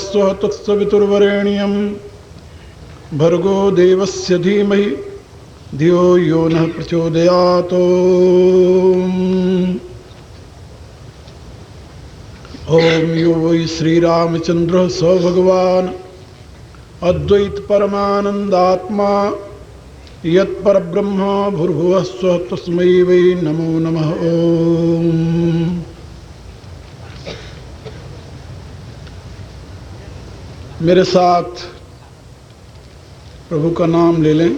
स्वः तत्सवितुर्वरेण्यं भर्गो देवस्य धीमहि धियो यो नः प्रचोदयात्। ओम यो वै श्रीरामचंद्रः स भगवान् अद्वैत परमानंदात्मा यत्परब्रह्म भूर्भुवः स्वः तस्मै वै नमो नमः। ओम मेरे साथ प्रभु का नाम ले लें।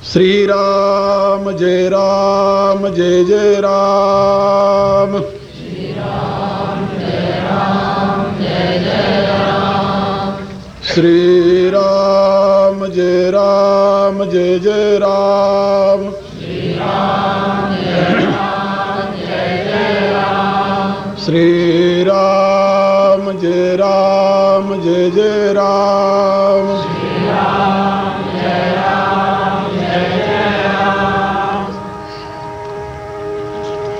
श्री राम जय राम जय जय राम। श्री राम जय राम जय जय राम। श्री राम जय राम जय जय राम। श्री राम जय राम जय जय राम। श्री राम जय राम जय जय राम। श्री राम जय राम जय जय राम।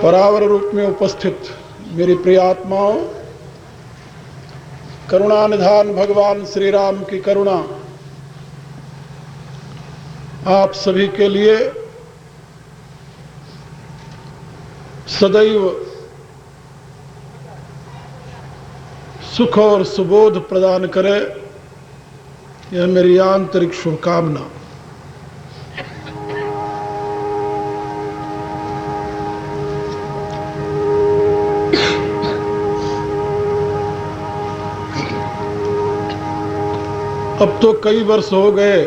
परावर रूप में उपस्थित मेरी प्रिय आत्माओं, करुणानिधान भगवान श्री राम की करुणा आप सभी के लिए सदैव सुख और सुबोध प्रदान करे, यह मेरी आंतरिक शुभकामना। अब तो कई वर्ष हो गए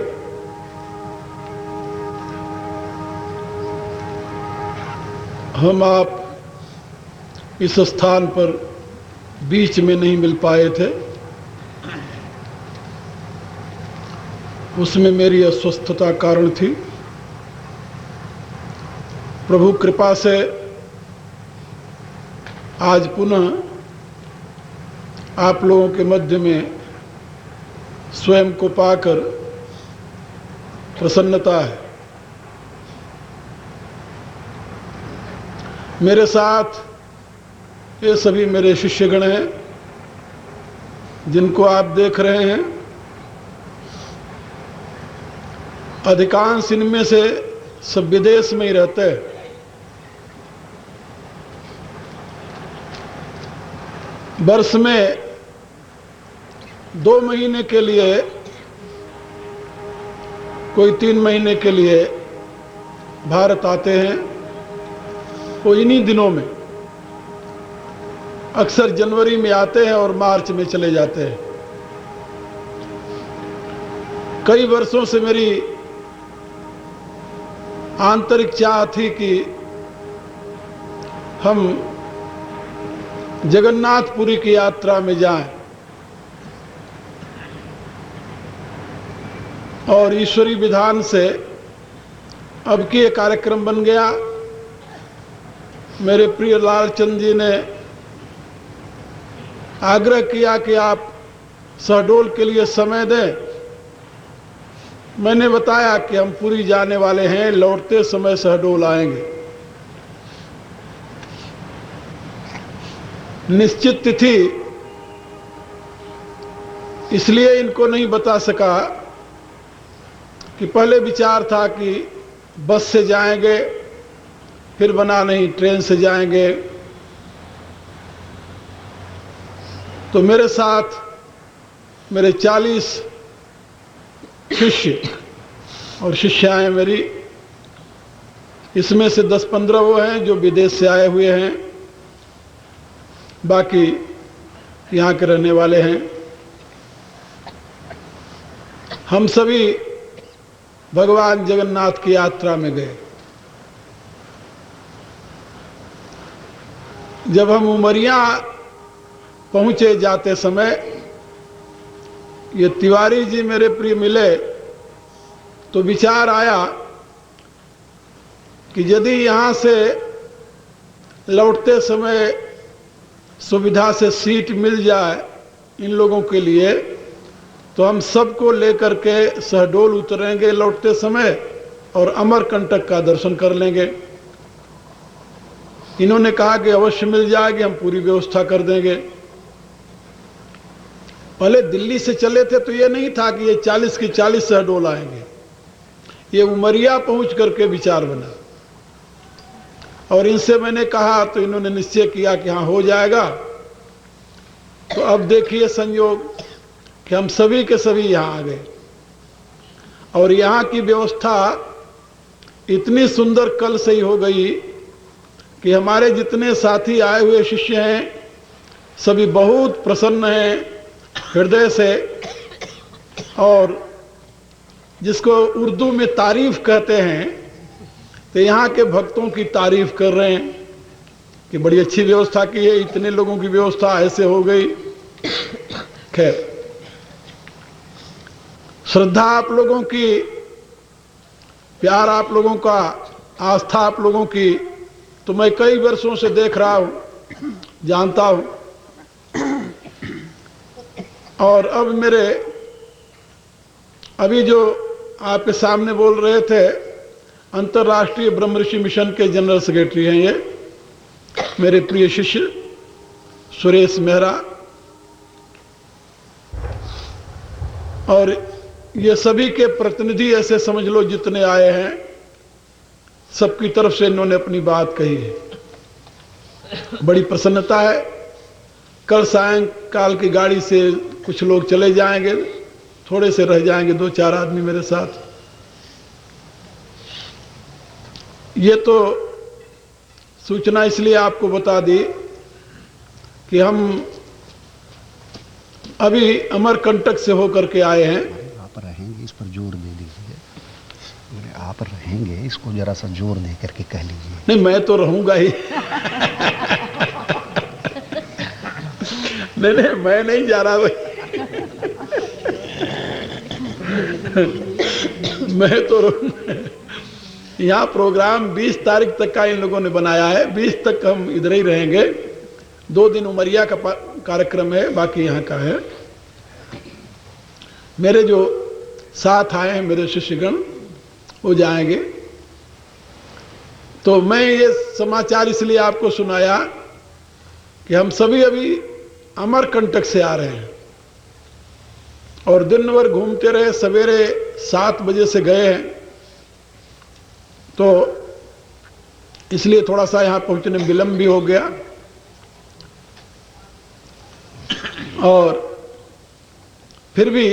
हम आप इस स्थान पर बीच में नहीं मिल पाए थे। उसमें मेरी अस्वस्थता कारण थी। प्रभु कृपा से आज पुनः आप लोगों के मध्य में स्वयं को पाकर प्रसन्नता है। मेरे साथ ये सभी मेरे शिष्यगण हैं जिनको आप देख रहे हैं। अधिकांश इनमें से सब विदेश में ही रहते हैं। वर्ष में 2 महीने के लिए, कोई 3 महीने के लिए भारत आते हैं। वो इन्हीं दिनों में अक्सर जनवरी में आते हैं और मार्च में चले जाते हैं। कई वर्षों से मेरी आंतरिक चाह थी कि हम जगन्नाथपुरी की यात्रा में जाएं और ईश्वरी विधान से अब की ये कार्यक्रम बन गया। मेरे प्रिय लालचंद जी ने आग्रह किया कि आप शहडोल के लिए समय दें। मैंने बताया कि हम पुरी जाने वाले हैं, लौटते समय शहडोल आएंगे। निश्चित तिथि इसलिए इनको नहीं बता सका कि पहले विचार था कि बस से जाएंगे, फिर बना नहीं ट्रेन से जाएंगे। तो मेरे साथ मेरे 40 शिष्य और शिष्याएं मेरी, इसमें से 10-15 वो हैं जो विदेश से आए हुए हैं, बाकी यहाँ के रहने वाले हैं। हम सभी भगवान जगन्नाथ की यात्रा में गए। जब हम उमरिया पहुंचे जाते समय, ये तिवारी जी मेरे प्रिय मिले तो विचार आया कि यदि यहाँ से लौटते समय सुविधा से सीट मिल जाए इन लोगों के लिए, तो हम सबको लेकर के शहडोल उतरेंगे लौटते समय और अमरकंटक का दर्शन कर लेंगे। इन्होंने कहा कि अवश्य मिल जाएगी, हम पूरी व्यवस्था कर देंगे। पहले दिल्ली से चले थे तो ये नहीं था कि ये 40 की 40 शहडोल आएंगे, ये उमरिया पहुंच करके विचार बना। और इनसे मैंने कहा तो इन्होंने निश्चय किया कि हाँ हो जाएगा। तो अब देखिए संयोग कि हम सभी के सभी यहाँ आ गए और यहाँ की व्यवस्था इतनी सुंदर कल से ही हो गई कि हमारे जितने साथी आए हुए शिष्य हैं सभी बहुत प्रसन्न हैं हृदय से, और जिसको उर्दू में तारीफ कहते हैं, तो यहाँ के भक्तों की तारीफ कर रहे हैं कि बड़ी अच्छी व्यवस्था की है, इतने लोगों की व्यवस्था ऐसे हो गई। खैर, श्रद्धा आप लोगों की, प्यार आप लोगों का, आस्था आप लोगों की तो मैं कई वर्षों से देख रहा हूं, जानता हूं। और अब मेरे अभी जो आपके सामने बोल रहे थे, अंतर्राष्ट्रीय ब्रह्म ऋषि मिशन के जनरल सेक्रेटरी हैं ये मेरे प्रिय शिष्य सुरेश मेहरा, और ये सभी के प्रतिनिधि ऐसे समझ लो जितने आए हैं, सबकी तरफ से इन्होंने अपनी बात कही है। बड़ी प्रसन्नता है। कल सायंकाल की गाड़ी से कुछ लोग चले जाएंगे, थोड़े से रह जाएंगे 2-4 आदमी मेरे साथ। ये तो सूचना इसलिए आपको बता दी कि हम अभी अमरकंटक से होकर के आए हैं। आप रहेंगे, इस पर जोर दे दीजिए। आप रहेंगे, इसको जरा सा जोर दे करके कह लीजिए। नहीं, मैं तो रहूंगा ही। नहीं, मैं नहीं जा रहा भाई। मैं तो रहूंगा। यहाँ प्रोग्राम 20 तारीख तक का इन लोगों ने बनाया है, 20 तक हम इधर ही रहेंगे। 2 दिन उमरिया का कार्यक्रम है, बाकी यहाँ का है। मेरे जो साथ आए हैं मेरे शिष्यगण वो जाएंगे। तो मैं ये समाचार इसलिए आपको सुनाया कि हम सभी अभी अमरकंटक से आ रहे हैं और दिन भर घूमते रहे। सवेरे 7 बजे से गए हैं, तो इसलिए थोड़ा सा यहाँ पहुंचने में विलंब भी हो गया। और फिर भी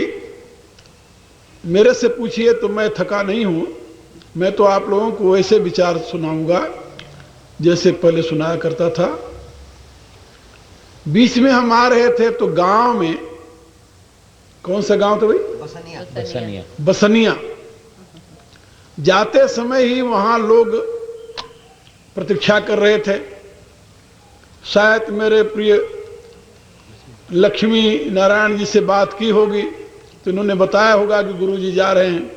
मेरे से पूछिए तो मैं थका नहीं हूं। मैं तो आप लोगों को वैसे विचार सुनाऊंगा जैसे पहले सुनाया करता था। बीच में हम आ रहे थे तो गांव में, कौन सा गांव था भाई? बसनिया। बसनिया। जाते समय ही वहां लोग प्रतीक्षा कर रहे थे। शायद मेरे प्रिय लक्ष्मी नारायण जी से बात की होगी तो इन्होंने बताया होगा कि गुरुजी जा रहे हैं,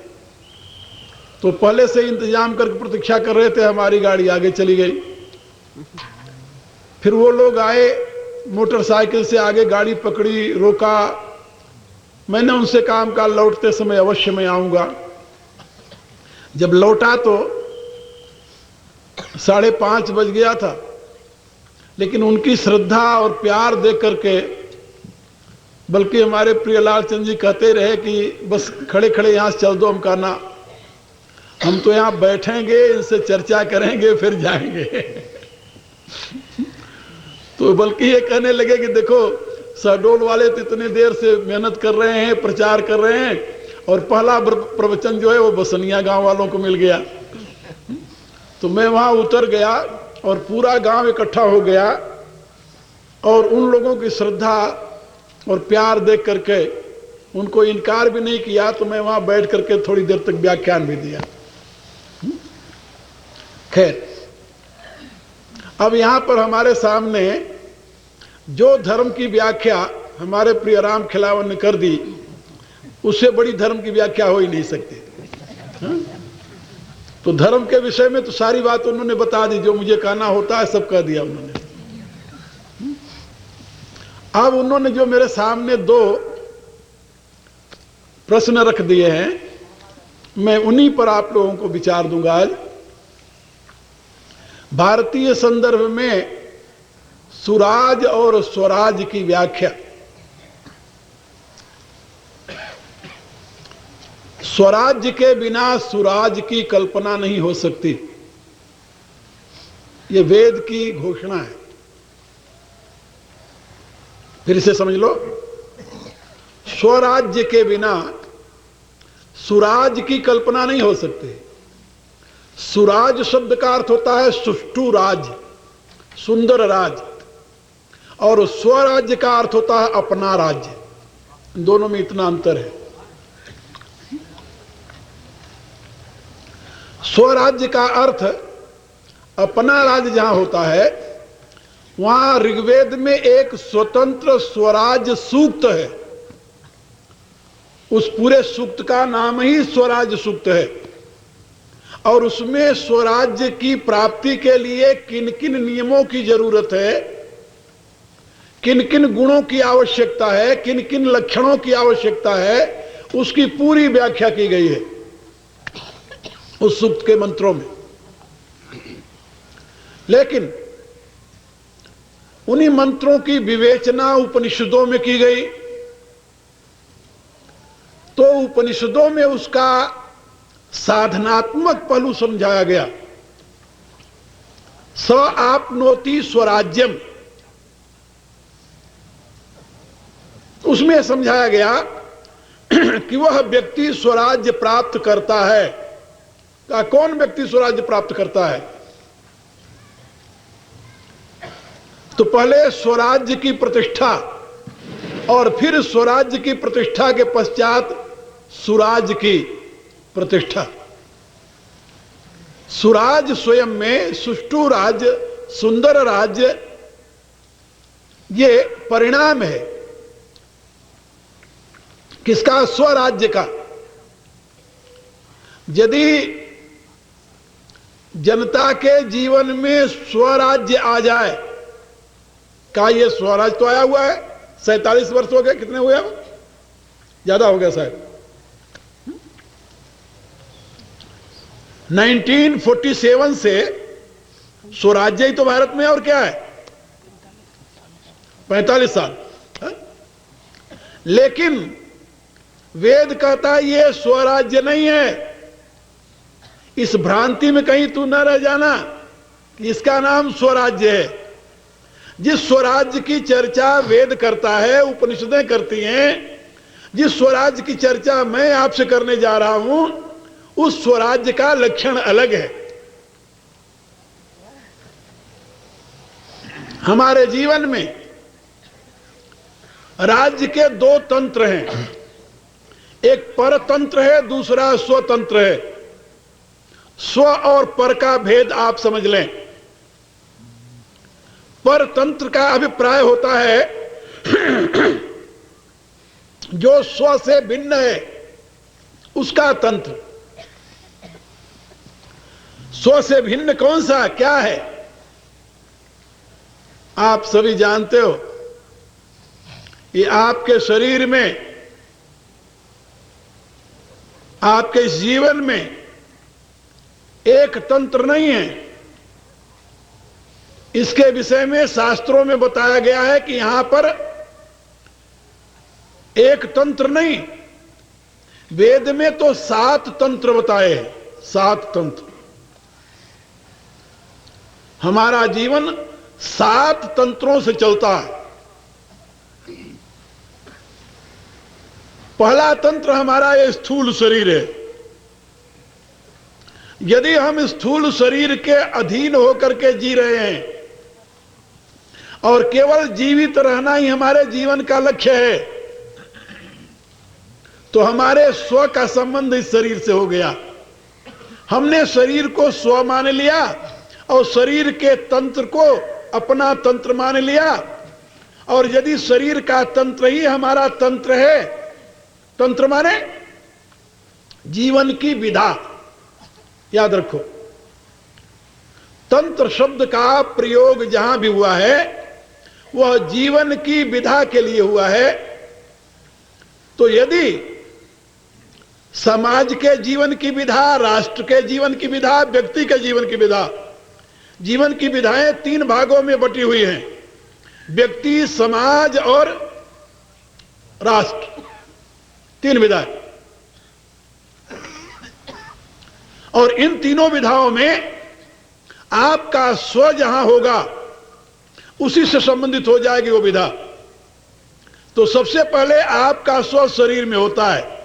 तो पहले से इंतजाम करके प्रतीक्षा कर रहे थे। हमारी गाड़ी आगे चली गई। फिर वो लोग आए, मोटरसाइकिल से आगे गाड़ी पकड़ी, रोका। मैंने उनसे काम का लौटते समय अवश्य मैं आऊंगा। जब लौटा तो 5:30 बज गया था, लेकिन उनकी श्रद्धा और प्यार देख करके, बल्कि हमारे प्रिय लालचंद जी कहते रहे कि बस खड़े खड़े यहां से चल दो। हम कहा ना, हम तो यहां बैठेंगे, इनसे चर्चा करेंगे, फिर जाएंगे। तो बल्कि ये कहने लगे कि देखो शहडोल वाले तो इतनी देर से मेहनत कर रहे हैं, प्रचार कर रहे हैं, और पहला प्रवचन जो है वो बसनिया गांव वालों को मिल गया। तो मैं वहां उतर गया और पूरा गांव इकट्ठा हो गया, और उन लोगों की श्रद्धा और प्यार देख करके उनको इनकार भी नहीं किया, तो मैं वहां बैठ करके थोड़ी देर तक व्याख्यान भी दिया। खैर, अब यहां पर हमारे सामने जो धर्म की व्याख्या हमारे प्रिय राम खिलावन ने कर दी, उससे बड़ी धर्म की व्याख्या हो ही नहीं सकती। तो धर्म के विषय में तो सारी बात उन्होंने बता दी, जो मुझे कहना होता है सब कह दिया उन्होंने। अब उन्होंने जो मेरे सामने दो प्रश्न रख दिए हैं, मैं उन्हीं पर आप लोगों को विचार दूंगा आज। भारतीय संदर्भ में सुराज और स्वराज की व्याख्या। स्वराज्य के बिना सुराज की कल्पना नहीं हो सकती, यह वेद की घोषणा है। फिर से समझ लो, स्वराज्य के बिना सुराज की कल्पना नहीं हो सकती। सुराज शब्द का अर्थ होता है सुष्ठु राज, सुंदर राज, और स्वराज्य का अर्थ होता है अपना राज्य। दोनों में इतना अंतर है। स्वराज्य का अर्थ अपना राज्य जहां होता है, वहां ऋग्वेद में एक स्वतंत्र स्वराज सूक्त है। उस पूरे सूक्त का नाम ही स्वराज सूक्त है, और उसमें स्वराज्य की प्राप्ति के लिए किन किन नियमों की जरूरत है, किन किन गुणों की आवश्यकता है, किन किन लक्षणों की आवश्यकता है, उसकी पूरी व्याख्या की गई है उस सूक्त के मंत्रों में। लेकिन उन्हीं मंत्रों की विवेचना उपनिषदों में की गई, तो उपनिषदों में उसका साधनात्मक पहलू समझाया गया। स आपनोति स्वराज्यम, उसमें समझाया गया कि वह व्यक्ति स्वराज्य प्राप्त करता है। कौन व्यक्ति स्वराज्य प्राप्त करता है? तो पहले स्वराज्य की प्रतिष्ठा, और फिर स्वराज्य की प्रतिष्ठा के पश्चात सुराज की प्रतिष्ठा। सुराज स्वयं में सुष्ठु राज्य, सुंदर राज्य, ये परिणाम है किसका? स्वराज्य का। यदि जनता के जीवन में स्वराज्य आ जाए, का ये स्वराज तो आया हुआ है, 47 वर्ष हो गए, कितने हुए अब? ज्यादा हो गया शायद। 1947 से स्वराज्य ही तो भारत में है, और क्या है? 45 साल है? लेकिन वेद कहता है ये स्वराज्य नहीं है। इस भ्रांति में कहीं तू न रह जाना कि इसका नाम स्वराज्य है। जिस स्वराज्य की चर्चा वेद करता है, उपनिषदें करती हैं, जिस स्वराज्य की चर्चा मैं आपसे करने जा रहा हूं, उस स्वराज्य का लक्षण अलग है। हमारे जीवन में राज्य के दो तंत्र हैं, एक परतंत्र है, दूसरा स्वतंत्र है। स्व और पर का भेद आप समझ लें। परतंत्र का अभिप्राय होता है जो स्व से भिन्न है, उसका तंत्र। स्व से भिन्न कौन सा, क्या है? आप सभी जानते हो, ये आपके शरीर में, आपके जीवन में एक तंत्र नहीं है। इसके विषय में शास्त्रों में बताया गया है कि यहां पर एक तंत्र नहीं, वेद में तो 7 तंत्र बताए हैं। 7 तंत्र। हमारा जीवन 7 तंत्रों से चलता है। पहला तंत्र हमारा ये स्थूल शरीर है। यदि हम स्थूल शरीर के अधीन होकर के जी रहे हैं और केवल जीवित रहना ही हमारे जीवन का लक्ष्य है, तो हमारे स्व का संबंध इस शरीर से हो गया। हमने शरीर को स्व मान लिया और शरीर के तंत्र को अपना तंत्र मान लिया। और यदि शरीर का तंत्र ही हमारा तंत्र है, तंत्र माने जीवन की विधा, याद रखो, तंत्र शब्द का प्रयोग जहां भी हुआ है वह जीवन की विधा के लिए हुआ है। तो यदि समाज के जीवन की विधा, राष्ट्र के जीवन की विधा, व्यक्ति के जीवन की विधा, जीवन की विधाएं 3 भागों में बटी हुई हैं, व्यक्ति, समाज और राष्ट्र, 3 विधाएं। और इन तीनों विधाओं में आपका स्व जहां होगा उसी से संबंधित हो जाएगी वो विधा। तो सबसे पहले आपका स्व शरीर में होता है।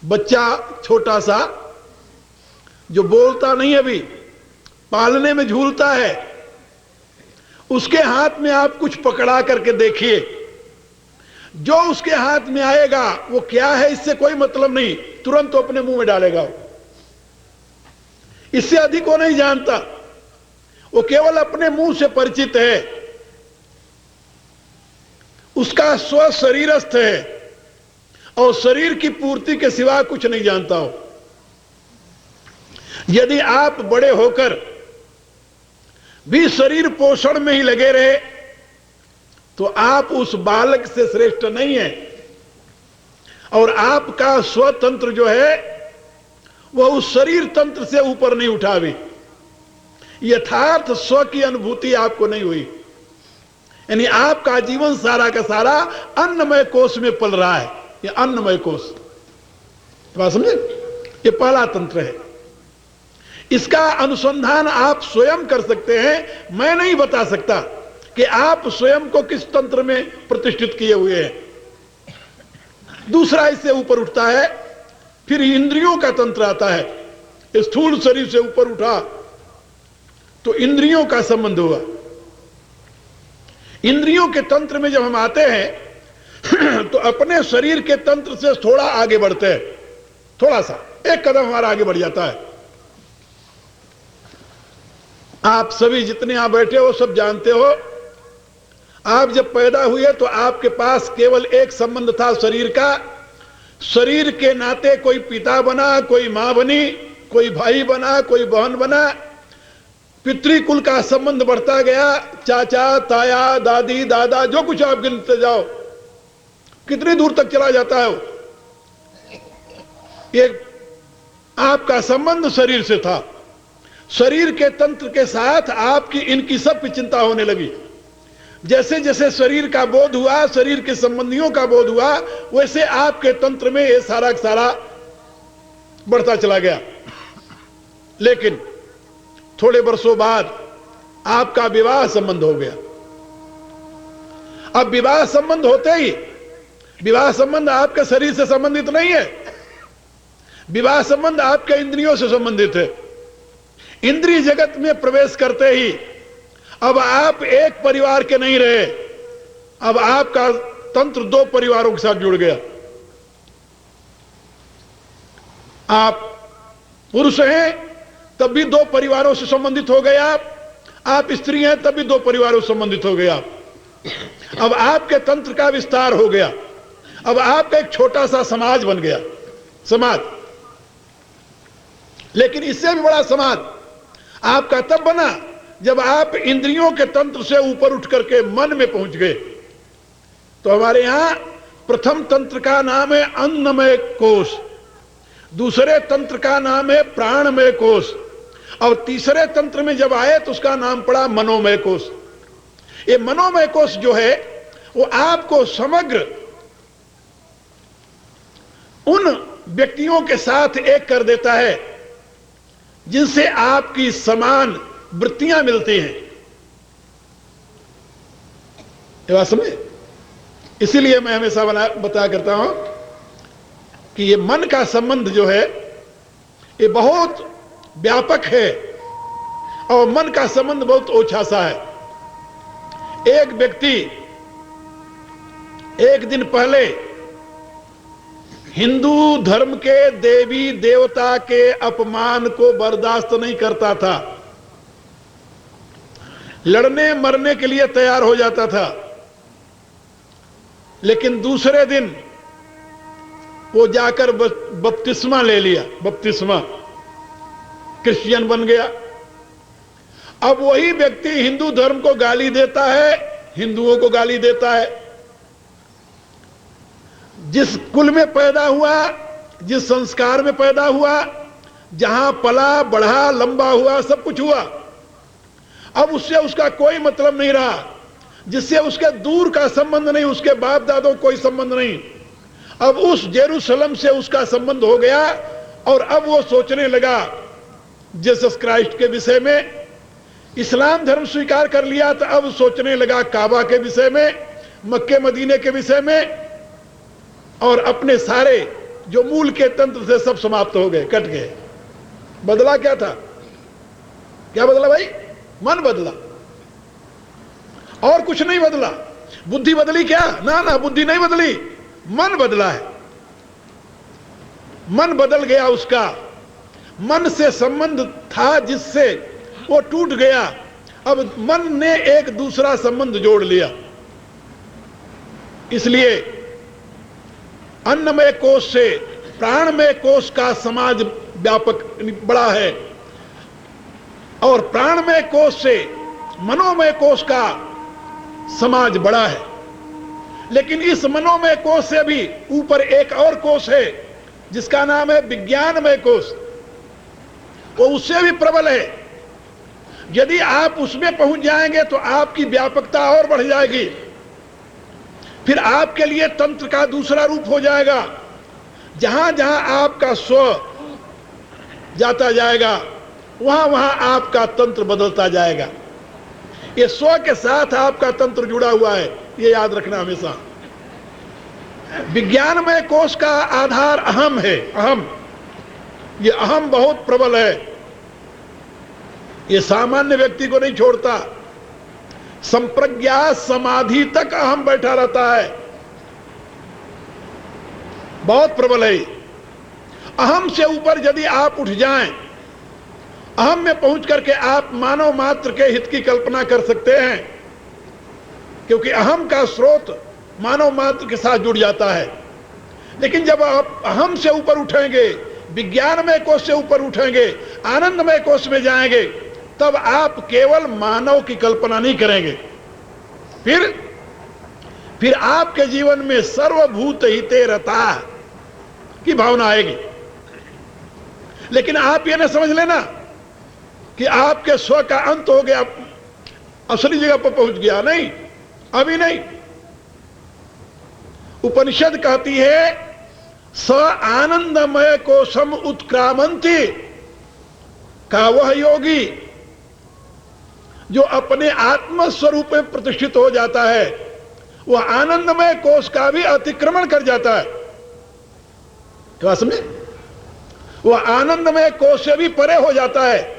बच्चा छोटा सा जो बोलता नहीं, अभी पालने में झूलता है, उसके हाथ में आप कुछ पकड़ा करके देखिए, जो उसके हाथ में आएगा वो क्या है इससे कोई मतलब नहीं, तुरंत तो अपने मुंह में डालेगा। इससे अधिक वो नहीं जानता, वो केवल अपने मुंह से परिचित है, उसका स्व शरीरस्थ है और शरीर की पूर्ति के सिवा कुछ नहीं जानता हो। यदि आप बड़े होकर भी शरीर पोषण में ही लगे रहे तो आप उस बालक से श्रेष्ठ नहीं है। और आपका स्वतंत्र जो है वह उस शरीर तंत्र से ऊपर नहीं उठा अभी। यथार्थ स्व की अनुभूति आपको नहीं हुई, यानी आपका जीवन सारा का सारा अन्नमय कोश में पल रहा है। ये अन्नमय कोश, बात समझे, ये पहला तंत्र है। इसका अनुसंधान आप स्वयं कर सकते हैं, मैं नहीं बता सकता कि आप स्वयं को किस तंत्र में प्रतिष्ठित किए हुए हैं। दूसरा इससे ऊपर उठता है, फिर इंद्रियों का तंत्र आता है। स्थूल शरीर से ऊपर उठा तो इंद्रियों का संबंध हुआ। इंद्रियों के तंत्र में जब हम आते हैं तो अपने शरीर के तंत्र से थोड़ा आगे बढ़ते हैं, थोड़ा सा एक कदम हमारा आगे बढ़ जाता है। आप सभी जितने यहां बैठे हो सब जानते हो, आप जब पैदा हुए तो आपके पास केवल एक संबंध था शरीर का। शरीर के नाते कोई पिता बना, कोई मां बनी, कोई भाई बना, कोई बहन बना। पितृकुल का संबंध बढ़ता गया, चाचा, ताया, दादी, दादा, जो कुछ आप गिनते जाओ, कितनी दूर तक चला जाता है वो। एक आपका संबंध शरीर से था। शरीर के तंत्र के साथ आपकी इनकी सब की चिंता होने लगी। जैसे जैसे शरीर का बोध हुआ, शरीर के संबंधियों का बोध हुआ, वैसे आपके तंत्र में ये सारा का सारा बढ़ता चला गया। लेकिन थोड़े वर्षों बाद आपका विवाह संबंध हो गया। अब विवाह संबंध होते ही, विवाह संबंध आपके शरीर से संबंधित नहीं है, विवाह संबंध आपके इंद्रियों से संबंधित है। इंद्रिय जगत में प्रवेश करते ही अब आप एक परिवार के नहीं रहे, अब आपका तंत्र 2 परिवारों के साथ जुड़ गया। आप पुरुष हैं तब भी 2 परिवारों से संबंधित हो गए आप स्त्री हैं तब भी 2 परिवारों से संबंधित हो गए आप। अब आपके तंत्र का विस्तार हो गया, अब आपका एक छोटा सा समाज बन गया, समाज। लेकिन इससे भी बड़ा समाज आपका तब बना जब आप इंद्रियों के तंत्र से ऊपर उठ करके मन में पहुंच गए। तो हमारे यहां प्रथम तंत्र का नाम है अन्नमय कोश, दूसरे तंत्र का नाम है प्राणमय कोश, और तीसरे तंत्र में जब आए तो उसका नाम पड़ा मनोमय कोश। ये मनोमय कोश जो है वो आपको समग्र उन व्यक्तियों के साथ एक कर देता है जिनसे आपकी समान वृत्तियां मिलती हैं। ये बात समझे? इसीलिए मैं हमेशा बताया करता हूं कि ये मन का संबंध जो है ये बहुत व्यापक है और मन का संबंध बहुत ओछा सा है। एक व्यक्ति एक दिन पहले हिंदू धर्म के देवी देवता के अपमान को बर्दाश्त नहीं करता था, लड़ने मरने के लिए तैयार हो जाता था। लेकिन दूसरे दिन वो जाकर बपतिस्मा ले लिया, बपतिस्मा, क्रिश्चियन बन गया। अब वही व्यक्ति हिंदू धर्म को गाली देता है, हिंदुओं को गाली देता है। जिस कुल में पैदा हुआ, जिस संस्कार में पैदा हुआ, जहां पला बढ़ा लंबा हुआ, सब कुछ हुआ, अब उससे उसका कोई मतलब नहीं रहा। जिससे उसके दूर का संबंध नहीं, उसके बाप दादों कोई संबंध नहीं, अब उस जेरूसलम से उसका संबंध हो गया। और अब वो सोचने लगा जीसस क्राइस्ट के विषय में। इस्लाम धर्म स्वीकार कर लिया तो अब सोचने लगा काबा के विषय में, मक्के मदीने के विषय में, और अपने सारे जो मूल के तंत्र से सब समाप्त हो गए, कट गए। बदला क्या था? क्या बदला भाई? मन बदला, और कुछ नहीं बदला। बुद्धि बदली क्या? ना ना, बुद्धि नहीं बदली, मन बदला है। मन बदल गया उसका। मन से संबंध था जिससे वो टूट गया, अब मन ने एक दूसरा संबंध जोड़ लिया। इसलिए अन्नमय कोश से प्राणमय कोश का समाज व्यापक बड़ा है, और प्राणमय कोश से मनोमय कोश का समाज बड़ा है। लेकिन इस मनोमय कोश से भी ऊपर एक और कोश है जिसका नाम है विज्ञानमय कोश। वो उससे भी प्रबल है। यदि आप उसमें पहुंच जाएंगे तो आपकी व्यापकता और बढ़ जाएगी। फिर आपके लिए तंत्र का दूसरा रूप हो जाएगा। जहां जहां आपका स्व जाता जाएगा, वहां वहां आपका तंत्र बदलता जाएगा। ये स्व के साथ आपका तंत्र जुड़ा हुआ है, ये याद रखना हमेशा। विज्ञानमय कोश का आधार अहम है। अहम, ये अहम बहुत प्रबल है। ये सामान्य व्यक्ति को नहीं छोड़ता। संप्रज्ञात समाधि तक अहम बैठा रहता है, बहुत प्रबल है। अहम से ऊपर यदि आप उठ जाएं, अहम में पहुंच करके आप मानव मात्र के हित की कल्पना कर सकते हैं, क्योंकि अहम का स्रोत मानव मात्र के साथ जुड़ जाता है। लेकिन जब आप अहम से ऊपर उठेंगे, विज्ञानमय कोश से ऊपर उठेंगे, आनंदमय कोश में जाएंगे, तब आप केवल मानव की कल्पना नहीं करेंगे। फिर आपके जीवन में सर्वभूत हिते रता की भावना आएगी। लेकिन आप ये ना समझ लेना कि आपके स्व का अंत हो गया, असली जगह पर पहुंच गया। नहीं, अभी नहीं। उपनिषद कहती है स आनंदमय कोशम उत्क्रामंति, का वह योगी जो अपने आत्म स्वरूप में प्रतिष्ठित हो जाता है, वह आनंदमय कोश का भी अतिक्रमण कर जाता है। क्या समझे? वह आनंदमय कोश से भी परे हो जाता है।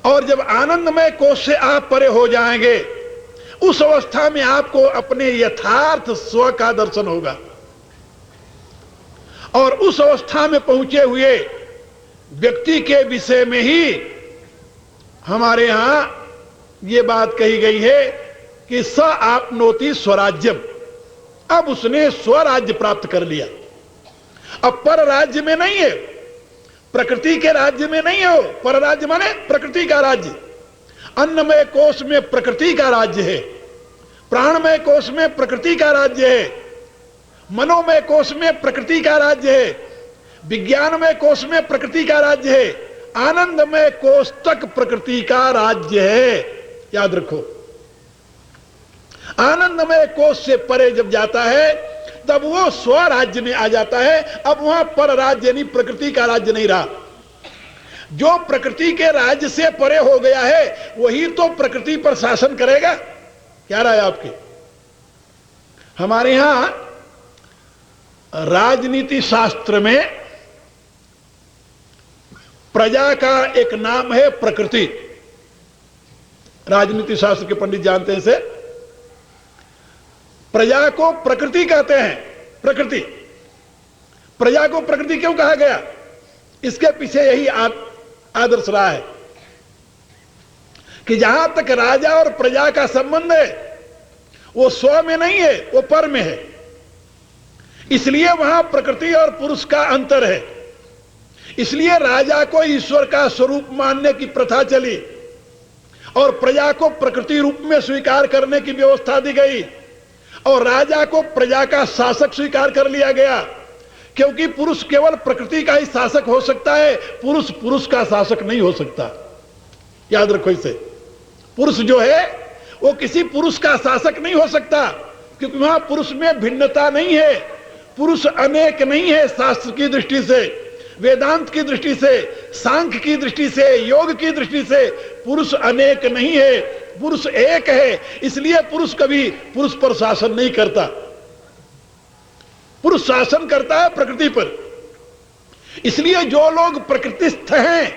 और जब आनंदमय कोश से आप परे हो जाएंगे, उस अवस्था में आपको अपने यथार्थ स्व का दर्शन होगा। और उस अवस्था में पहुंचे हुए व्यक्ति के विषय में ही हमारे यहां यह बात कही गई है कि स आपनोति स्वराज्यम। अब उसने स्वराज्य प्राप्त कर लिया। अब पर राज्य में नहीं है, प्रकृति के राज्य में नहीं है। पर राज्य माने प्रकृति का राज्य। अन्नमय कोश में प्रकृति का राज्य है, प्राणमय कोश में प्रकृति का राज्य है, मनोमय कोश में प्रकृति का राज्य है, विज्ञानमय कोश में प्रकृति का राज्य है, आनंदमय कोश तक प्रकृति का राज्य है। याद रखो, आनंदमय कोश से परे जब जाता है तब वो स्वराज्य में आ जाता है। अब वहां पर राज्य नहीं, प्रकृति का राज्य नहीं रहा। जो प्रकृति के राज्य से परे हो गया है वही तो प्रकृति पर शासन करेगा। क्या राय आपकी? हमारे यहां राजनीति शास्त्र में प्रजा का एक नाम है प्रकृति। राजनीति शास्त्र के पंडित जानते हैं इसे। प्रजा को प्रकृति कहते हैं। प्रकृति प्रजा को प्रकृति क्यों कहा गया? इसके पीछे यही आदर्श रहा है कि जहां तक राजा और प्रजा का संबंध है वो स्व में नहीं है, वो पर में है। इसलिए वहां प्रकृति और पुरुष का अंतर है। इसलिए राजा को ईश्वर का स्वरूप मानने की प्रथा चली और प्रजा को प्रकृति रूप में स्वीकार करने की व्यवस्था दी गई और राजा को प्रजा का शासक स्वीकार कर लिया गया, क्योंकि पुरुष केवल प्रकृति का ही शासक हो सकता है, पुरुष पुरुष का शासक नहीं हो सकता। याद रखो इसे। पुरुष जो है वो किसी पुरुष का शासक नहीं हो सकता, क्योंकि वहां पुरुष में भिन्नता नहीं है। पुरुष अनेक नहीं है। शास्त्र की दृष्टि से, वेदांत की दृष्टि से, सांख्य की दृष्टि से, योग की दृष्टि से पुरुष अनेक नहीं है, पुरुष एक है। इसलिए पुरुष कभी पुरुष पर शासन नहीं करता। पुरुष शासन करता है प्रकृति पर। इसलिए जो लोग प्रकृतिस्थ हैं,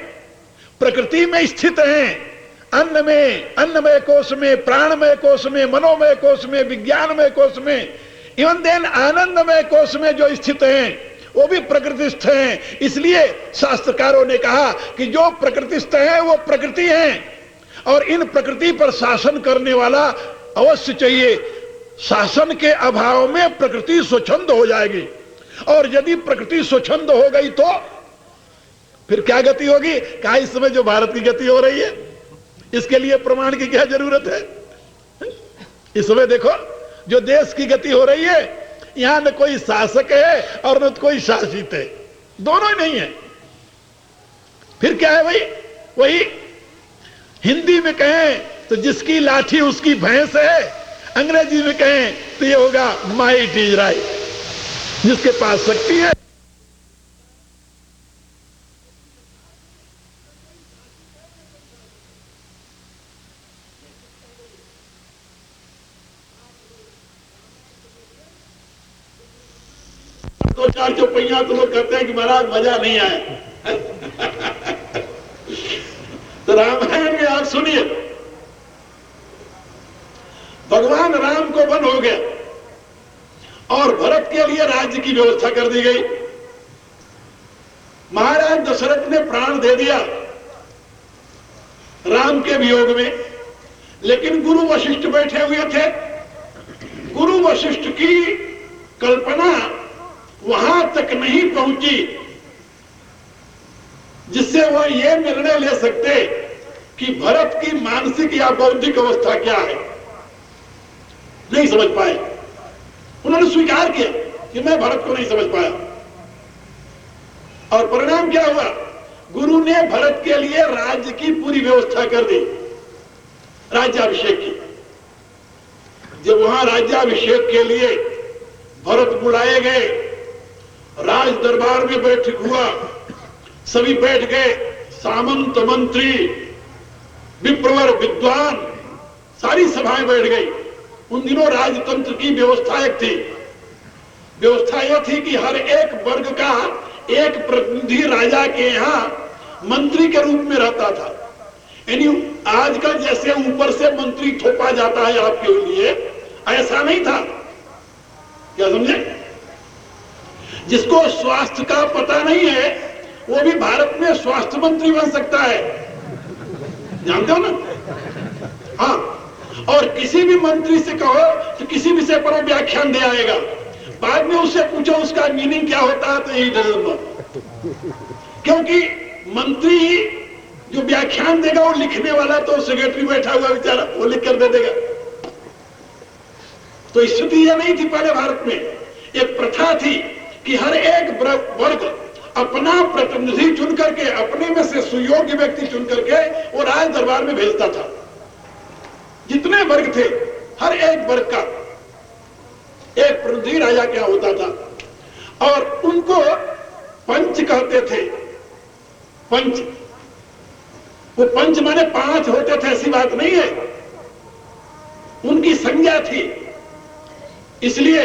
प्रकृति में स्थित हैं, अन्नमय कोश में, प्राणमय कोश में, मनोमय कोश में, विज्ञानमय कोश में, इवन देन आनंदमय कोश में जो स्थित हैं वो भी प्रकृतिस्थ हैं। इसलिए शास्त्रकारों ने कहा कि जो प्रकृतिस्थ हैं वो प्रकृति हैं और इन प्रकृति पर शासन करने वाला अवश्य चाहिए। शासन के अभाव में प्रकृति स्वच्छंद हो जाएगी और यदि प्रकृति स्वच्छंद हो गई तो फिर क्या गति होगी? कहा इस समय जो भारत की गति हो रही है, इसके लिए प्रमाण की क्या जरूरत है? इस समय देखो जो देश की गति हो रही है, यहां न कोई शासक है और न कोई शासित है, दोनों ही नहीं है। फिर क्या है भाई? वही हिंदी में कहें तो जिसकी लाठी उसकी भैंस है, अंग्रेजी में कहें तो ये होगा माइट इज राइट, जिसके पास शक्ति है। दो चार चौपैया तो लोग कहते हैं कि महाराज मजा नहीं आया। तो रामायण में आप सुनिए, भगवान राम को वन हो गया और भरत के लिए राज्य की व्यवस्था कर दी गई। महाराज दशरथ ने प्राण दे दिया राम के वियोग में, लेकिन गुरु वशिष्ठ बैठे हुए थे। गुरु वशिष्ठ की कल्पना वहां तक नहीं पहुंची जिससे वह यह निर्णय ले सकते कि भरत की मानसिक या बौद्धिक अवस्था क्या है। नहीं समझ पाए। उन्होंने स्वीकार किया कि मैं भरत को नहीं समझ पाया। और परिणाम क्या हुआ? गुरु ने भरत के लिए राज्य की पूरी व्यवस्था कर दी, राज्याभिषेक की। जब वहां राज्याभिषेक के लिए भरत बुलाए गए, राज दरबार में बैठक हुआ, सभी बैठ गए, सामंत मंत्री विप्रवर विद्वान सारी सभाएं बैठ गई। उन दिनों राजतंत्र की व्यवस्था एक थी। व्यवस्था यह थी कि हर एक वर्ग का एक प्रतिनिधि राजा के यहां मंत्री के रूप में रहता था। यानी आजकल जैसे ऊपर से मंत्री थोपा जाता है आपके लिए, ऐसा नहीं था। क्या समझे? जिसको स्वास्थ्य का पता नहीं है वो भी भारत में स्वास्थ्य मंत्री बन सकता है, जानते हो ना? हाँ। और किसी भी मंत्री से कहो तो किसी विषय पर वो व्याख्यान दे आएगा। बाद में उससे पूछो उसका मीनिंग क्या होता है तो यही डर, क्योंकि मंत्री जो व्याख्यान देगा वो लिखने वाला तो सेक्रेटरी बैठा हुआ बेचारा, वो लिख कर दे देगा। तो स्थिति यह नहीं थी पहले भारत में। एक प्रथा थी कि हर एक वर्ग अपना प्रतिनिधि चुन करके, अपने में से सुयोग्य व्यक्ति चुन करके वो राज दरबार में भेजता था। जितने वर्ग थे हर एक वर्ग का एक प्रतिनिधि राजा क्या होता था और उनको पंच कहते थे। पंच, वो पंच माने 5 होते थे ऐसी बात नहीं है, उनकी संज्ञा थी। इसलिए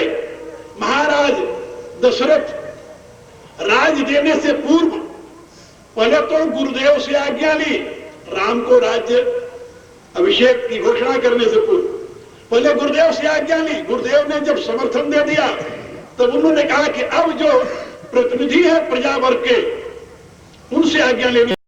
महाराज दशरथ राज देने से पूर्व पहले तो गुरुदेव से आज्ञा ली। राम को राज्य अभिषेक की घोषणा करने से पूर्व पहले गुरुदेव से आज्ञा ली। गुरुदेव ने जब समर्थन दे दिया तब उन्होंने कहा कि अब जो प्रतिनिधि है प्रजा वर्ग के, उनसे आज्ञा लेनी